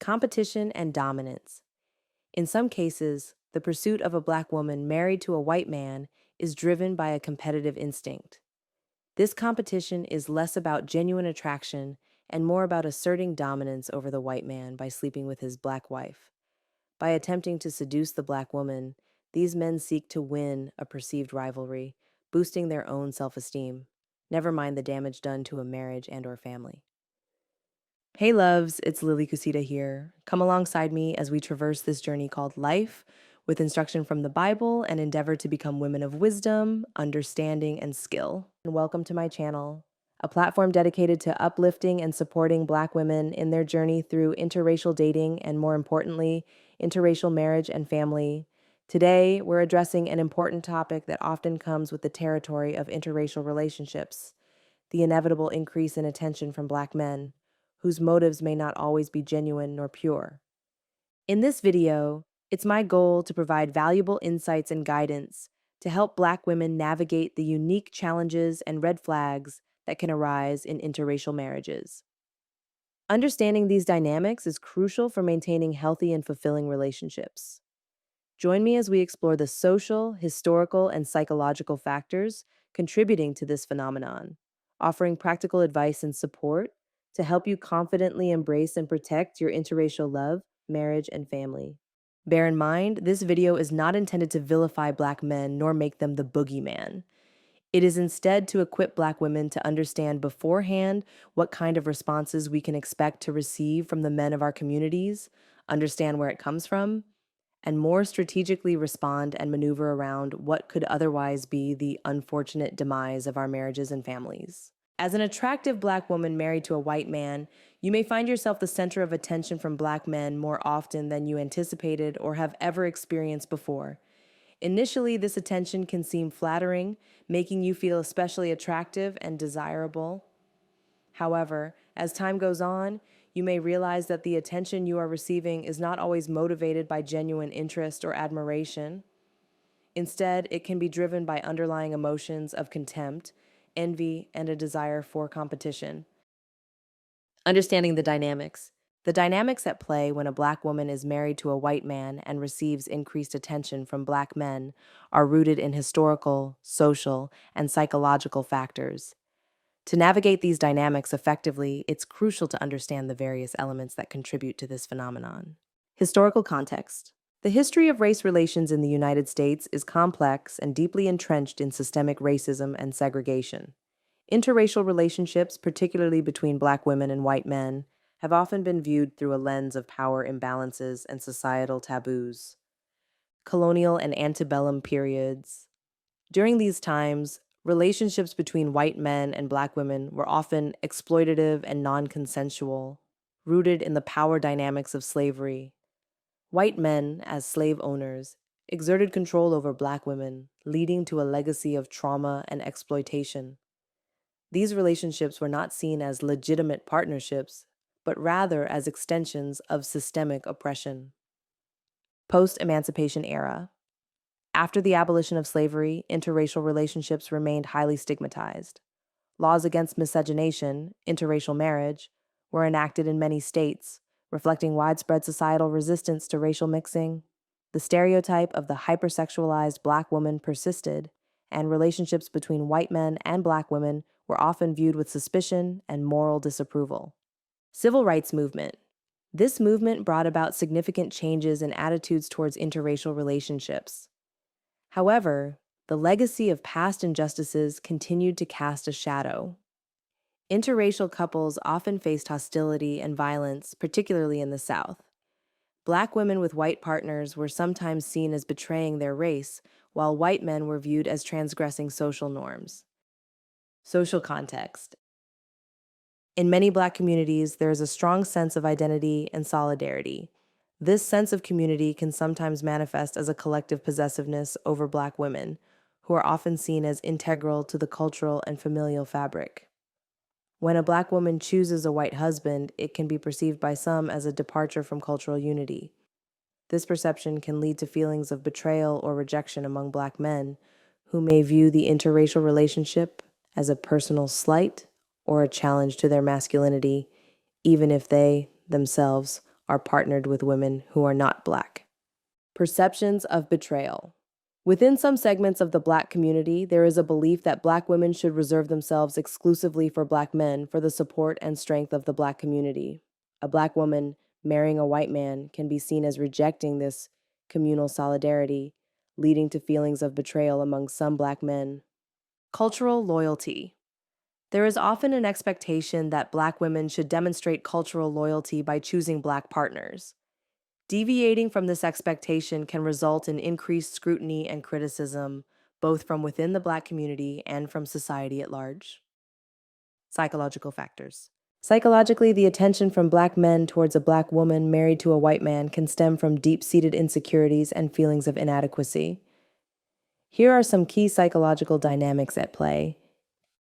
Competition and dominance. In some cases, the pursuit of a black woman married to a white man is driven by a competitive instinct. This competition is less about genuine attraction and more about asserting dominance over the white man by sleeping with his black wife. By attempting to seduce the black woman, these men seek to win a perceived rivalry, boosting their own self-esteem. Never mind the damage done to a marriage and/or family. Hey loves, it's Lily Kusita here. Come alongside me as we traverse this journey called life with instruction from the Bible and endeavor to become women of wisdom, understanding, and skill. And welcome to my channel, a platform dedicated to uplifting and supporting Black women in their journey through interracial dating and, more importantly, interracial marriage and family. Today, we're addressing an important topic that often comes with the territory of interracial relationships: the inevitable increase in attention from Black men, whose motives may not always be genuine nor pure. In this video, it's my goal to provide valuable insights and guidance to help Black women navigate the unique challenges and red flags that can arise in interracial marriages. Understanding these dynamics is crucial for maintaining healthy and fulfilling relationships. Join me as we explore the social, historical, and psychological factors contributing to this phenomenon, offering practical advice and support to help you confidently embrace and protect your interracial love, marriage, and family. Bear in mind, this video is not intended to vilify Black men nor make them the boogeyman. It is instead to equip Black women to understand beforehand what kind of responses we can expect to receive from the men of our communities, understand where it comes from, and more strategically respond and maneuver around what could otherwise be the unfortunate demise of our marriages and families. As an attractive Black woman married to a white man, you may find yourself the center of attention from Black men more often than you anticipated or have ever experienced before. Initially, this attention can seem flattering, making you feel especially attractive and desirable. However, as time goes on, you may realize that the attention you are receiving is not always motivated by genuine interest or admiration. Instead, it can be driven by underlying emotions of contempt, envy, and a desire for competition. Understanding the dynamics. The dynamics at play when a Black woman is married to a white man and receives increased attention from Black men are rooted in historical, social, and psychological factors. To navigate these dynamics effectively, it's crucial to understand the various elements that contribute to this phenomenon. Historical context. The history of race relations in the United States is complex and deeply entrenched in systemic racism and segregation. Interracial relationships, particularly between Black women and white men, have often been viewed through a lens of power imbalances and societal taboos. Colonial and antebellum periods. During these times, relationships between white men and Black women were often exploitative and non-consensual, rooted in the power dynamics of slavery. White men, as slave owners, exerted control over Black women, leading to a legacy of trauma and exploitation. These relationships were not seen as legitimate partnerships, but rather as extensions of systemic oppression. Post-Emancipation Era. After the abolition of slavery, interracial relationships remained highly stigmatized. Laws against miscegenation, interracial marriage, were enacted in many states, reflecting widespread societal resistance to racial mixing. The stereotype of the hypersexualized Black woman persisted, and relationships between white men and Black women were often viewed with suspicion and moral disapproval. Civil rights movement. This movement brought about significant changes in attitudes towards interracial relationships. However, the legacy of past injustices continued to cast a shadow. Interracial couples often faced hostility and violence, particularly in the South. Black women with white partners were sometimes seen as betraying their race, while white men were viewed as transgressing social norms. Social context. In many Black communities, there is a strong sense of identity and solidarity. This sense of community can sometimes manifest as a collective possessiveness over Black women, who are often seen as integral to the cultural and familial fabric. When a Black woman chooses a white husband, it can be perceived by some as a departure from cultural unity. This perception can lead to feelings of betrayal or rejection among Black men, who may view the interracial relationship as a personal slight or a challenge to their masculinity, even if they, themselves, are partnered with women who are not Black. Perceptions of betrayal. Within some segments of the Black community, there is a belief that Black women should reserve themselves exclusively for Black men for the support and strength of the Black community. A Black woman marrying a white man can be seen as rejecting this communal solidarity, leading to feelings of betrayal among some Black men. Cultural loyalty. There is often an expectation that Black women should demonstrate cultural loyalty by choosing Black partners. Deviating from this expectation can result in increased scrutiny and criticism, both from within the Black community and from society at large. Psychological factors. Psychologically, the attention from Black men towards a Black woman married to a white man can stem from deep-seated insecurities and feelings of inadequacy. Here are some key psychological dynamics at play.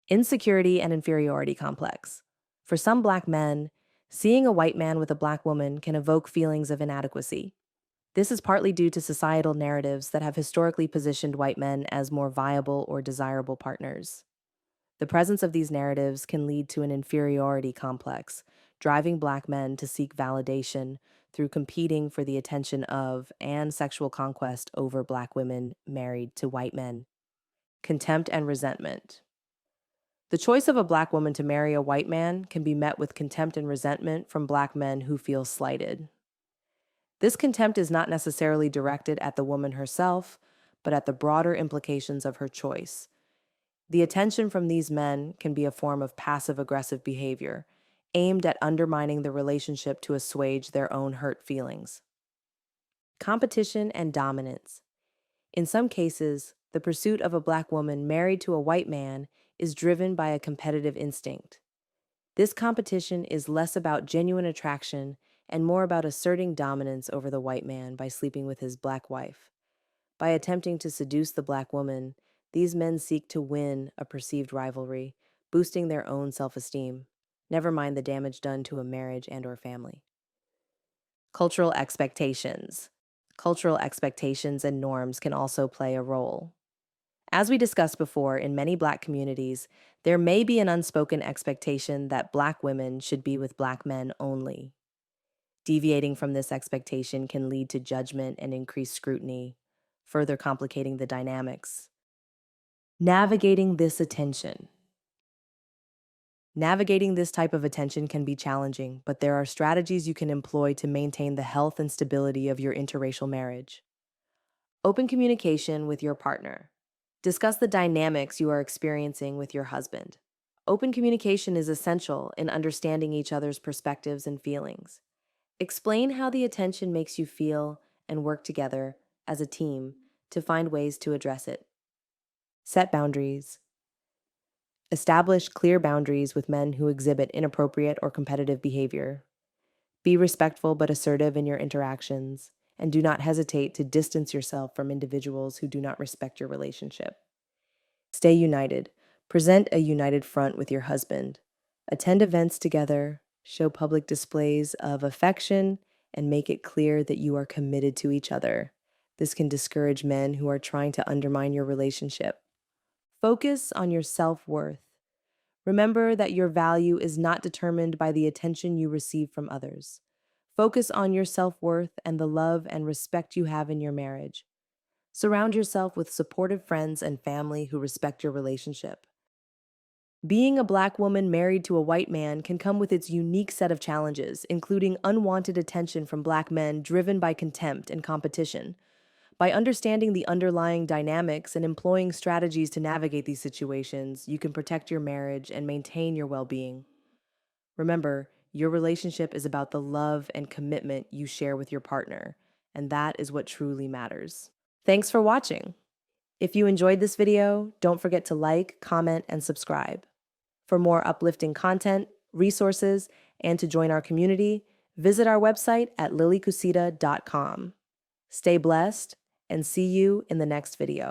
Insecurity and inferiority complex. For some Black men, seeing a white man with a Black woman can evoke feelings of inadequacy. This is partly due to societal narratives that have historically positioned white men as more viable or desirable partners. The presence of these narratives can lead to an inferiority complex, driving Black men to seek validation through competing for the attention of and sexual conquest over Black women married to white men. Contempt and resentment. The choice of a Black woman to marry a white man can be met with contempt and resentment from Black men who feel slighted. This contempt is not necessarily directed at the woman herself, but at the broader implications of her choice. The attention from these men can be a form of passive-aggressive behavior, aimed at undermining the relationship to assuage their own hurt feelings. Competition and dominance. In some cases, the pursuit of a Black woman married to a white man is driven by a competitive instinct. This competition is less about genuine attraction and more about asserting dominance over the white man by sleeping with his Black wife. By attempting to seduce the Black woman, these men seek to win a perceived rivalry, boosting their own self-esteem, never mind the damage done to a marriage and/or family. Cultural expectations. Cultural expectations and norms can also play a role. As we discussed before, in many Black communities, there may be an unspoken expectation that Black women should be with Black men only. Deviating from this expectation can lead to judgment and increased scrutiny, further complicating the dynamics. Navigating this attention. Navigating this type of attention can be challenging, but there are strategies you can employ to maintain the health and stability of your interracial marriage. Open communication with your partner. Discuss the dynamics you are experiencing with your husband. Open communication is essential in understanding each other's perspectives and feelings. Explain how the attention makes you feel and work together as a team to find ways to address it. Set boundaries. Establish clear boundaries with men who exhibit inappropriate or competitive behavior. Be respectful but assertive in your interactions, and do not hesitate to distance yourself from individuals who do not respect your relationship. Stay united. Present a united front with your husband. Attend events together, show public displays of affection, and make it clear that you are committed to each other. This can discourage men who are trying to undermine your relationship. Focus on your self-worth. Remember that your value is not determined by the attention you receive from others. Focus on your self-worth and the love and respect you have in your marriage. Surround yourself with supportive friends and family who respect your relationship. Being a Black woman married to a white man can come with its unique set of challenges, including unwanted attention from Black men driven by contempt and competition. By understanding the underlying dynamics and employing strategies to navigate these situations, you can protect your marriage and maintain your well-being. Remember, your relationship is about the love and commitment you share with your partner, and that is what truly matters. Thanks for watching. If you enjoyed this video, don't forget to like, comment, and subscribe. For more uplifting content, resources, and to join our community, visit our website at lilycusita.com. Stay blessed, and see you in the next video.